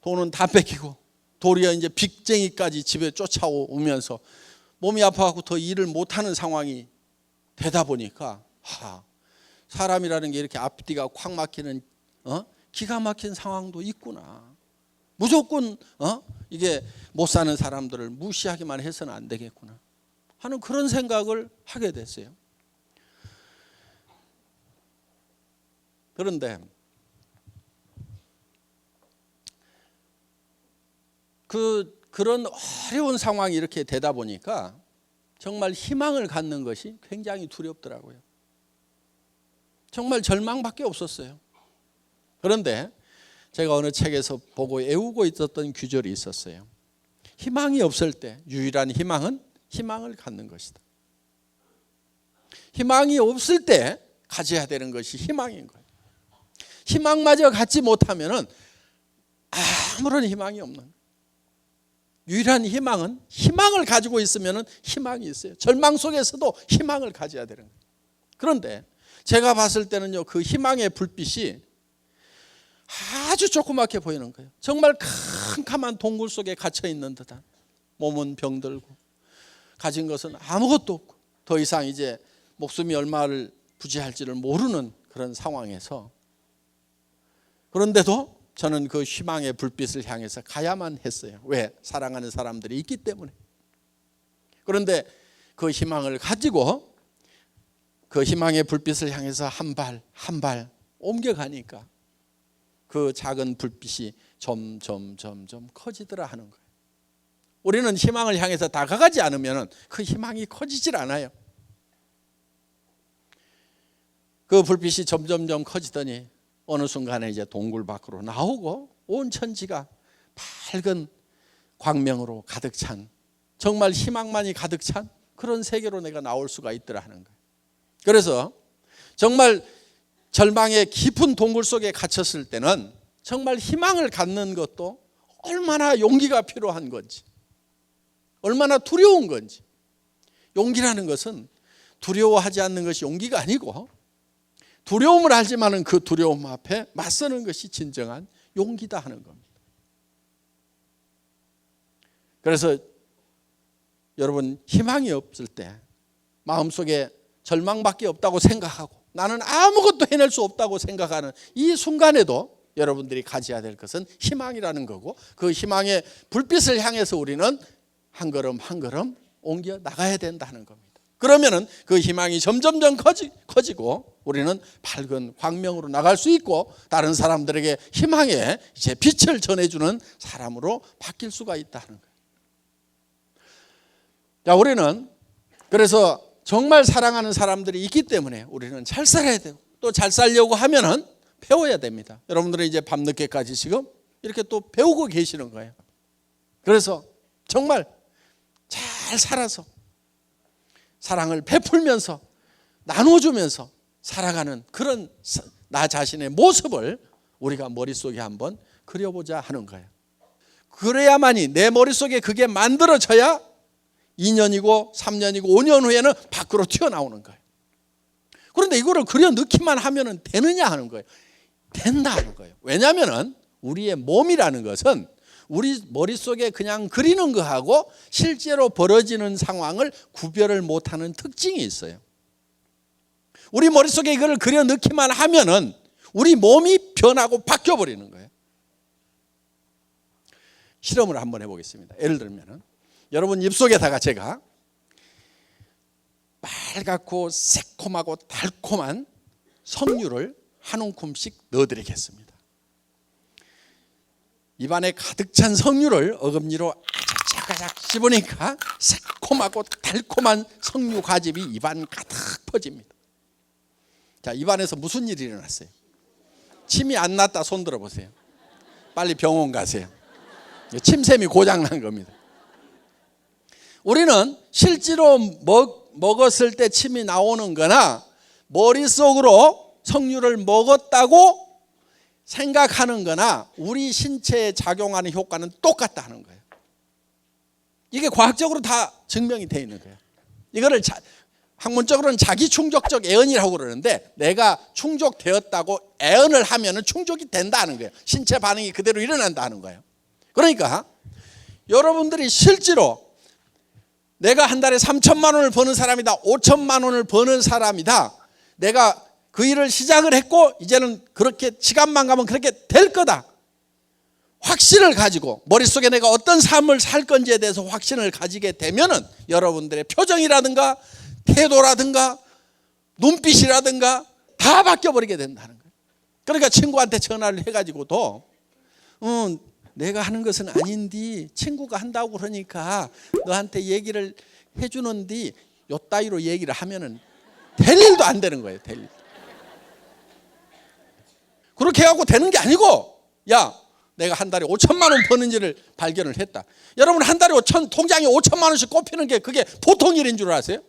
돈은 다 뺏기고 도리어 이제 빚쟁이까지 집에 쫓아오면서 몸이 아파갖고 더 일을 못하는 상황이 되다 보니까 사람이라는 게 이렇게 앞뒤가 콱 막히는 기가 막힌 상황도 있구나. 무조건 이게 못 사는 사람들을 무시하기만 해서는 안 되겠구나 하는 그런 생각을 하게 됐어요. 그런데 그런 어려운 상황이 이렇게 되다 보니까 정말 희망을 갖는 것이 굉장히 두렵더라고요. 정말 절망밖에 없었어요. 그런데 제가 어느 책에서 보고 애우고 있었던 규절이 있었어요. 희망이 없을 때 유일한 희망은 희망을 갖는 것이다. 희망이 없을 때 가져야 되는 것이 희망인 거예요. 희망마저 갖지 못하면 아무런 희망이 없는 거예요. 유일한 희망은 희망을 가지고 있으면 희망이 있어요. 절망 속에서도 희망을 가져야 되는 거예요. 그런데 제가 봤을 때는요, 그 희망의 불빛이 아주 조그맣게 보이는 거예요. 정말 캄캄한 동굴 속에 갇혀 있는 듯한, 몸은 병들고 가진 것은 아무것도 없고 더 이상 이제 목숨이 얼마를 부지할지를 모르는 그런 상황에서, 그런데도 저는 그 희망의 불빛을 향해서 가야만 했어요. 왜? 사랑하는 사람들이 있기 때문에. 그런데 그 희망을 가지고 그 희망의 불빛을 향해서 한 발 한 발 옮겨가니까 그 작은 불빛이 점점 커지더라 하는 거예요. 우리는 희망을 향해서 다가가지 않으면 그 희망이 커지질 않아요. 그 불빛이 점점 커지더니 어느 순간에 이제 동굴 밖으로 나오고 온 천지가 밝은 광명으로 가득 찬, 정말 희망만이 가득 찬 그런 세계로 내가 나올 수가 있더라 하는 거예요. 그래서 정말 절망의 깊은 동굴 속에 갇혔을 때는 정말 희망을 갖는 것도 얼마나 용기가 필요한 건지, 얼마나 두려운 건지. 용기라는 것은 두려워하지 않는 것이 용기가 아니고, 두려움을 알지만은 그 두려움 앞에 맞서는 것이 진정한 용기다 하는 겁니다. 그래서 여러분, 희망이 없을 때, 마음속에 절망밖에 없다고 생각하고 나는 아무것도 해낼 수 없다고 생각하는 이 순간에도 여러분들이 가져야 될 것은 희망이라는 거고, 그 희망의 불빛을 향해서 우리는 한 걸음 한 걸음 옮겨 나가야 된다는 겁니다. 그러면은 그 희망이 점점 커지고 우리는 밝은 광명으로 나갈 수 있고, 다른 사람들에게 희망의 이제 빛을 전해주는 사람으로 바뀔 수가 있다는 거예요. 자, 우리는 그래서 정말 사랑하는 사람들이 있기 때문에 우리는 잘 살아야 되고, 또 잘 살려고 하면은 배워야 됩니다. 여러분들은 이제 밤늦게까지 지금 이렇게 또 배우고 계시는 거예요. 그래서 정말 잘 살아서 사랑을 베풀면서 나눠주면서 살아가는 그런 나 자신의 모습을 우리가 머릿속에 한번 그려보자 하는 거예요. 그래야만이 내 머릿속에 그게 만들어져야 2년이고 3년이고 5년 후에는 밖으로 튀어나오는 거예요. 그런데 이거를 그려 넣기만 하면 되느냐 하는 거예요. 된다 하는 거예요. 왜냐하면 우리의 몸이라는 것은 우리 머릿속에 그냥 그리는 거하고 실제로 벌어지는 상황을 구별을 못하는 특징이 있어요. 우리 머릿속에 이걸 그려 넣기만 하면은 우리 몸이 변하고 바뀌어 버리는 거예요. 실험을 한번 해보겠습니다. 예를 들면은 여러분 입속에다가 제가 빨갛고 새콤하고 달콤한 석류를 한 움큼씩 넣어드리겠습니다. 입안에 가득 찬 석류를 어금니로 아작아작 씹으니까 새콤하고 달콤한 석류 과즙이 입안 가득 퍼집니다. 자, 입안에서 무슨 일이 일어났어요? 침이 안 났다 손 들어보세요. 빨리 병원 가세요. 침샘이 고장난 겁니다. 우리는 실제로 먹었을 때 침이 나오는 거나 머릿속으로 석류를 먹었다고 생각하는 거나 우리 신체에 작용하는 효과는 똑같다 하는 거예요. 이게 과학적으로 다 증명이 되어 있는 거예요. 이거를 학문적으로는 자기 충족적 애언이라고 그러는데, 내가 충족되었다고 애언을 하면 충족이 된다는 거예요. 신체 반응이 그대로 일어난다는 거예요. 그러니까 여러분들이 실제로 내가 한 달에 3천만 원을 버는 사람이다, 5천만 원을 버는 사람이다, 내가 그 일을 시작을 했고 이제는 그렇게 시간만 가면 그렇게 될 거다, 확신을 가지고 머릿속에 내가 어떤 삶을 살 건지에 대해서 확신을 가지게 되면은 여러분들의 표정이라든가 태도라든가 눈빛이라든가 다 바뀌어버리게 된다는 거예요. 그러니까 친구한테 전화를 해가지고도 내가 하는 것은 아닌데 친구가 한다고 그러니까 너한테 얘기를 해주는데 요 따위로 얘기를 하면은 될 일도 안 되는 거예요. 될 일. 그렇게 해갖고 되는 게 아니고, 야, 내가 한 달에 5천만 원 버는지를 발견을 했다. 여러분, 한 달에 통장에 5천만 원씩 꼽히는 게 그게 보통 일인 줄 아세요?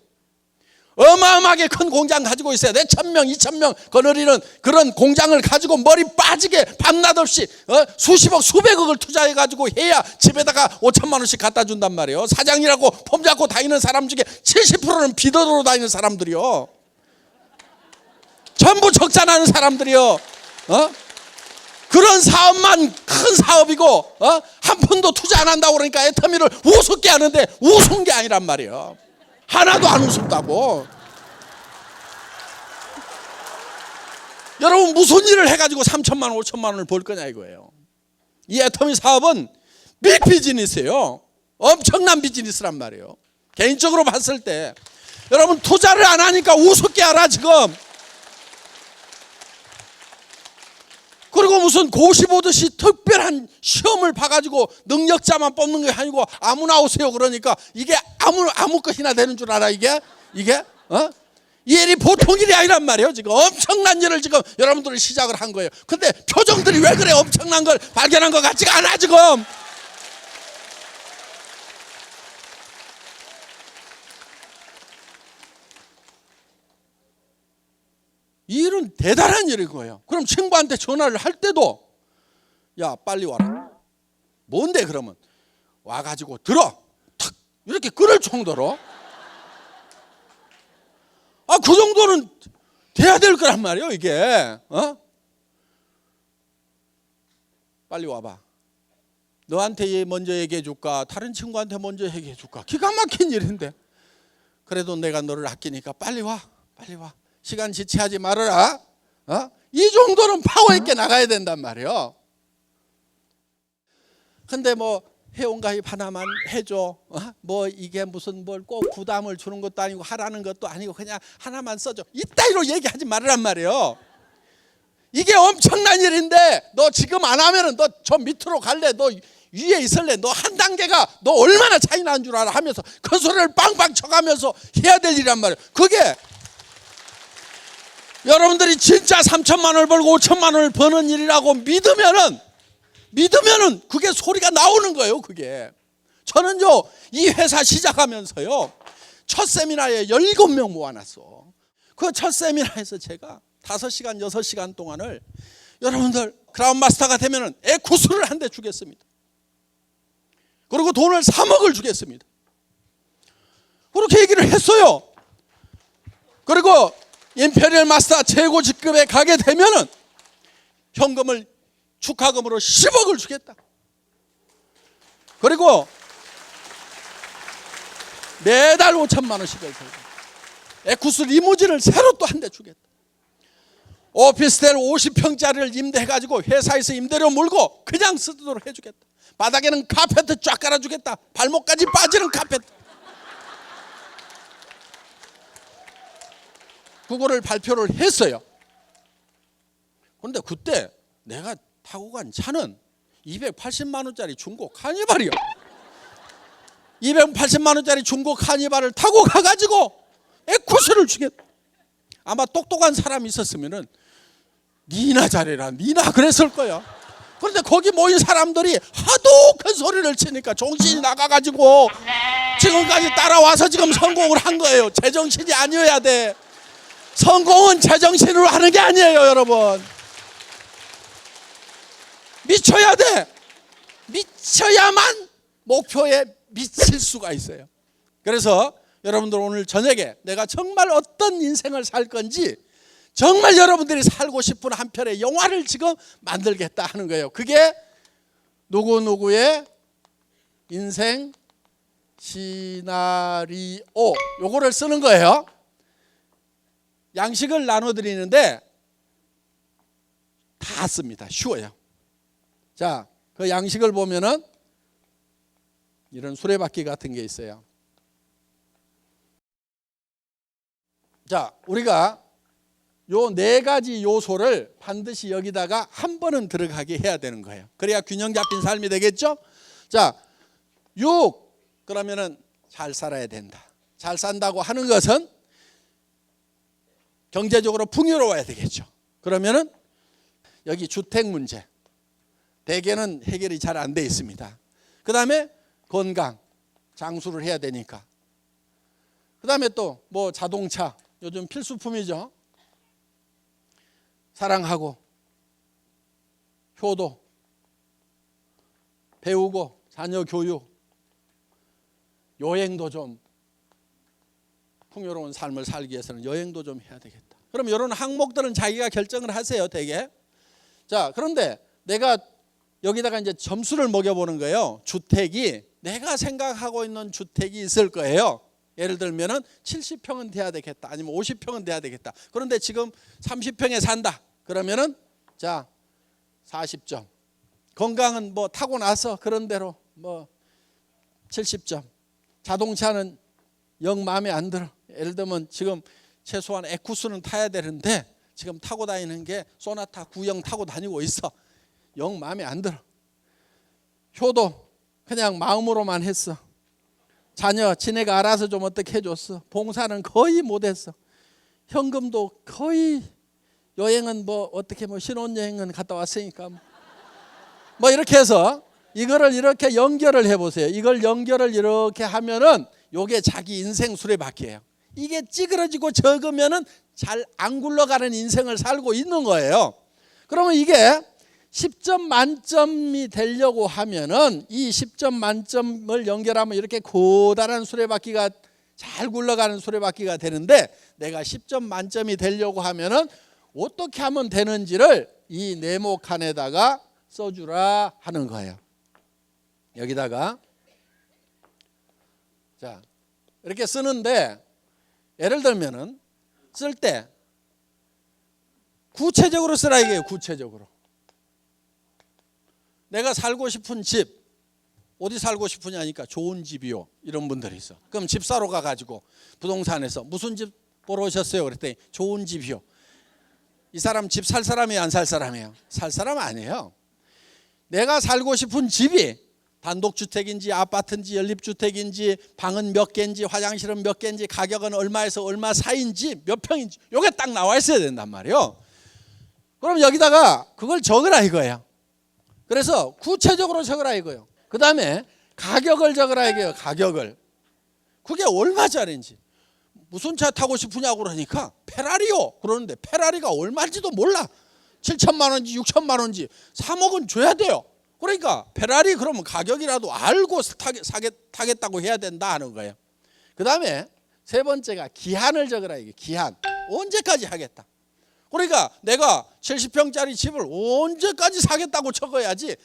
어마어마하게 큰 공장 가지고 있어야 돼. 1,000명, 2,000명 거느리는 그런 공장을 가지고 머리 빠지게 밤낮 없이 수십억, 수백억을 투자해가지고 해야 집에다가 5천만 원씩 갖다 준단 말이에요. 사장이라고 폼 잡고 다니는 사람 중에 70%는 비더로 다니는 사람들이요. 전부 적자나는 사람들이요. 그런 사업만 큰 사업이고 한 푼도 투자 안 한다고 그러니까 애터미를 우습게 하는데 우스운 게 아니란 말이에요. 하나도 안 우습다고. 여러분 무슨 일을 해가지고 3천만 원 5천만 원을 벌 거냐 이거예요. 이 애터미 사업은 빅 비즈니스예요. 엄청난 비즈니스란 말이에요. 개인적으로 봤을 때 여러분 투자를 안 하니까 우습게 알아 지금. 그리고 무슨 고시 보듯이 특별한 시험을 봐가지고 능력자만 뽑는 게 아니고 아무나 오세요 그러니까 이게 아무 것이나 되는 줄 알아 이게 이 일이 보통 일이 아니란 말이에요. 지금 엄청난 일을 지금 여러분들이 시작을 한 거예요. 근데 표정들이 왜 그래? 엄청난 걸 발견한 것 같지가 않아 지금. 이 일은 대단한 일인 거예요. 그럼 친구한테 전화를 할 때도 야 빨리 와라. 뭔데 그러면 와가지고 들어 탁 이렇게 끊을 정도로 그 정도는 돼야 될 거란 말이에요 이게. 빨리 와봐. 너한테 먼저 얘기해 줄까 다른 친구한테 먼저 얘기해 줄까. 기가 막힌 일인데 그래도 내가 너를 아끼니까 빨리 와 빨리 와. 시간 지체하지 말아라. 이 정도는 파워 있게 나가야 된단 말이에요. 근데 뭐 회원가입 하나만 해줘. 뭐 이게 무슨 뭘 꼭 부담을 주는 것도 아니고 하라는 것도 아니고 그냥 하나만 써줘. 이따위로 얘기하지 말으란 말이에요. 이게 엄청난 일인데 너 지금 안 하면은 너 저 밑으로 갈래? 너 위에 있을래? 너 한 단계가 너 얼마나 차이 나는 줄 알아? 하면서 큰 소리를 빵빵 쳐가면서 해야 될 일이란 말이에요. 그게 여러분들이 진짜 3천만 원을 벌고 5천만 원을 버는 일이라고 믿으면은 그게 소리가 나오는 거예요. 그게 저는요 이 회사 시작하면서요 첫 세미나에 17명 모아놨어. 그 첫 세미나에서 제가 5시간 6시간 동안을 여러분들 크라운 마스터가 되면은 에쿠스를 한 대 주겠습니다. 그리고 돈을 3억을 주겠습니다. 그렇게 얘기를 했어요. 그리고 임페리얼 마스터 최고 직급에 가게 되면은 현금을 축하금으로 10억을 주겠다. 그리고 매달 5천만 원씩을 들고 에쿠스 리무진을 새로 또 한 대 주겠다. 오피스텔 50평짜리를 임대해가지고 회사에서 임대료 물고 그냥 쓰도록 해주겠다. 바닥에는 카페트 쫙 깔아주겠다. 발목까지 빠지는 카페트. 그거를 발표를 했어요. 그런데 그때 내가 타고 간 차는 280만 원짜리 중고 카니발이요. 280만 원짜리 중고 카니발을 타고 가가지고 에쿠스를 주겠다. 아마 똑똑한 사람이 있었으면은 니나 잘해라 니나 그랬을 거야. 그런데 거기 모인 사람들이 하도 큰 소리를 치니까 정신이 나가가지고 지금까지 따라와서 지금 성공을 한 거예요. 제정신이 아니어야 돼. 성공은 제정신으로 하는 게 아니에요 여러분. 미쳐야 돼. 미쳐야만 목표에 미칠 수가 있어요. 그래서 여러분들 오늘 저녁에 내가 정말 어떤 인생을 살 건지 정말 여러분들이 살고 싶은 한 편의 영화를 지금 만들겠다 하는 거예요. 그게 누구누구의 인생 시나리오 요거를 쓰는 거예요. 양식을 나눠드리는데 다 씁니다. 쉬워요. 자, 그 양식을 보면은 이런 수레바퀴 같은 게 있어요. 자, 우리가 요 4가지 요소를 반드시 여기다가 한 번은 들어가게 해야 되는 거예요. 그래야 균형 잡힌 삶이 되겠죠? 자, 6 그러면은 잘 살아야 된다. 잘 산다고 하는 것은 경제적으로 풍요로워야 되겠죠. 그러면은 여기 주택 문제 대개는 해결이 잘 안 돼 있습니다. 그 다음에 건강 장수를 해야 되니까. 그 다음에 또 뭐 자동차 요즘 필수품이죠. 사랑하고 효도 배우고 자녀 교육 여행도 좀 풍요로운 삶을 살기 위해서는 여행도 좀 해야 되겠다. 그럼 이런 항목들은 자기가 결정을 하세요 되게. 자, 그런데 내가 여기다가 이제 점수를 먹여보는 거예요. 주택이 내가 생각하고 있는 주택이 있을 거예요. 예를 들면은 70평은 돼야 되겠다. 아니면 50평은 돼야 되겠다. 그런데 지금 30평에 산다. 그러면은 자 40점. 건강은 뭐 타고나서 그런 대로 뭐 70점. 자동차는 영 마음에 안 들어. 예를 들면 지금 최소한 에쿠스는 타야 되는데 지금 타고 다니는 게 소나타 9형 타고 다니고 있어. 영 마음에 안 들어. 효도 그냥 마음으로만 했어. 자녀 지네가 알아서 좀 어떻게 해줬어. 봉사는 거의 못했어. 현금도 거의, 여행은 뭐 어떻게 뭐 신혼여행은 갔다 왔으니까 뭐 이렇게 해서 이거를 이렇게 연결을 해보세요. 이걸 연결을 이렇게 하면은 요게 자기 인생 수레바퀴예요. 이게 찌그러지고 적으면은 잘 안 굴러가는 인생을 살고 있는 거예요. 그러면 이게 10점 만점이 되려고 하면은 이 10점 만점을 연결하면 이렇게 고단한 수레바퀴가 잘 굴러가는 수레바퀴가 되는데, 내가 10점 만점이 되려고 하면은 어떻게 하면 되는지를 이 네모칸에다가 써주라 하는 거예요. 여기다가 자 이렇게 쓰는데, 예를 들면은 쓸 때 구체적으로 쓰라 이게요. 구체적으로. 내가 살고 싶은 집, 어디 살고 싶으냐니까 좋은 집이요. 이런 분들이 있어. 그럼 집 사러 가가지고 부동산에서 무슨 집 보러 오셨어요? 그랬더니 좋은 집이요. 이 사람 집 살 사람이에요? 안 살 사람이에요? 살 사람 아니에요. 내가 살고 싶은 집이 단독주택인지 아파트인지 연립주택인지 방은 몇 개인지 화장실은 몇 개인지 가격은 얼마에서 얼마 사이인지 몇 평인지 요게 딱 나와 있어야 된단 말이에요. 그럼 여기다가 그걸 적으라 이거예요. 그래서 구체적으로 적으라 이거예요. 그 다음에 가격을 적으라 이거예요. 가격을. 그게 얼마짜리인지. 무슨 차 타고 싶으냐고 그러니까 페라리요. 그러는데 페라리가 얼마인지도 몰라. 7천만 원인지 6천만 원인지 3억은 줘야 돼요. 그러니까 페라리 그러면 가격이라도 알고 타겠다고 해야 된다 하는 거예요. 그 다음에 세 번째가 기한을 적으라 이게. 기한. 언제까지 하겠다. 그러니까 내가 70평짜리 집을 언제까지 사겠다고 적어야지,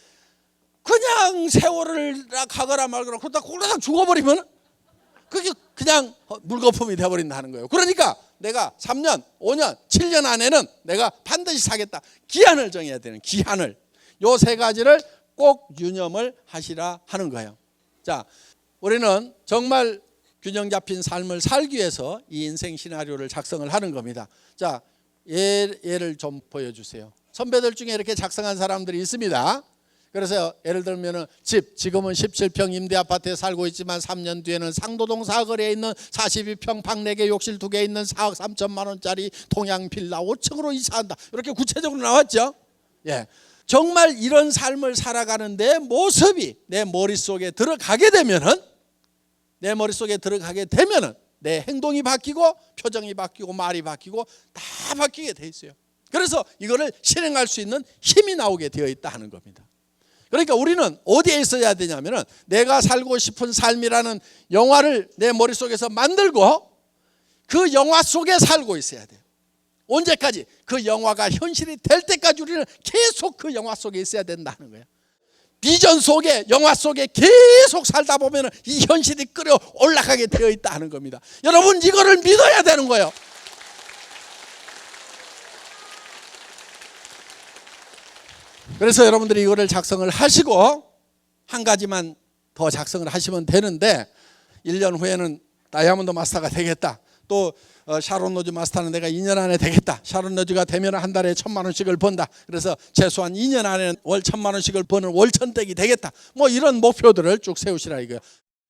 그냥 세월을 가거나 말거나 그러다 꼴딱 죽어버리면 그게 그냥 물거품이 돼버린다는 거예요. 그러니까 내가 3년, 5년, 7년 안에는 내가 반드시 사겠다. 기한을 정해야 되는, 기한을. 요 세 가지를 꼭 유념을 하시라 하는 거예요. 자, 우리는 정말 균형 잡힌 삶을 살기 위해서 이 인생 시나리오를 작성을 하는 겁니다. 자, 예를 좀 보여주세요. 선배들 중에 이렇게 작성한 사람들이 있습니다. 그래서 예를 들면 지금은 17평 임대 아파트에 살고 있지만 3년 뒤에는 상도동 사거리에 있는 42평 방 4개 욕실 2개 있는 4억 3천만 원짜리 동양 빌라 5층으로 이사한다. 이렇게 구체적으로 나왔죠. 예, 정말 이런 삶을 살아가는 내 모습이 내 머릿속에 들어가게 되면은, 내 행동이 바뀌고 표정이 바뀌고 말이 바뀌고 다 바뀌게 돼 있어요. 그래서 이거를 실행할 수 있는 힘이 나오게 되어 있다 하는 겁니다. 그러니까 우리는 어디에 있어야 되냐면은 내가 살고 싶은 삶이라는 영화를 내 머릿속에서 만들고 그 영화 속에 살고 있어야 돼요. 언제까지? 그 영화가 현실이 될 때까지 우리는 계속 그 영화 속에 있어야 된다는 거예요. 비전 속에, 영화 속에 계속 살다 보면 이 현실이 끌어 올라가게 되어 있다는 겁니다. 여러분 이거를 믿어야 되는 거예요. 그래서 여러분들이 이거를 작성을 하시고 한 가지만 더 작성을 하시면 되는데, 1년 후에는 다이아몬드 마스터가 되겠다. 또 샤론 로즈 마스터는 내가 2년 안에 되겠다. 샤론 로즈가 되면 한 달에 1,000만 원씩을 번다. 그래서 최소한 2년 안에 월 1,000만 원씩을 버는 월천댁이 되겠다. 뭐 이런 목표들을 쭉 세우시라 이거예요.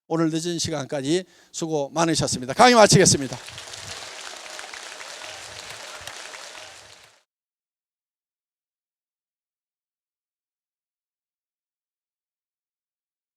오늘 늦은 시간까지 수고 많으셨습니다. 강의 마치겠습니다.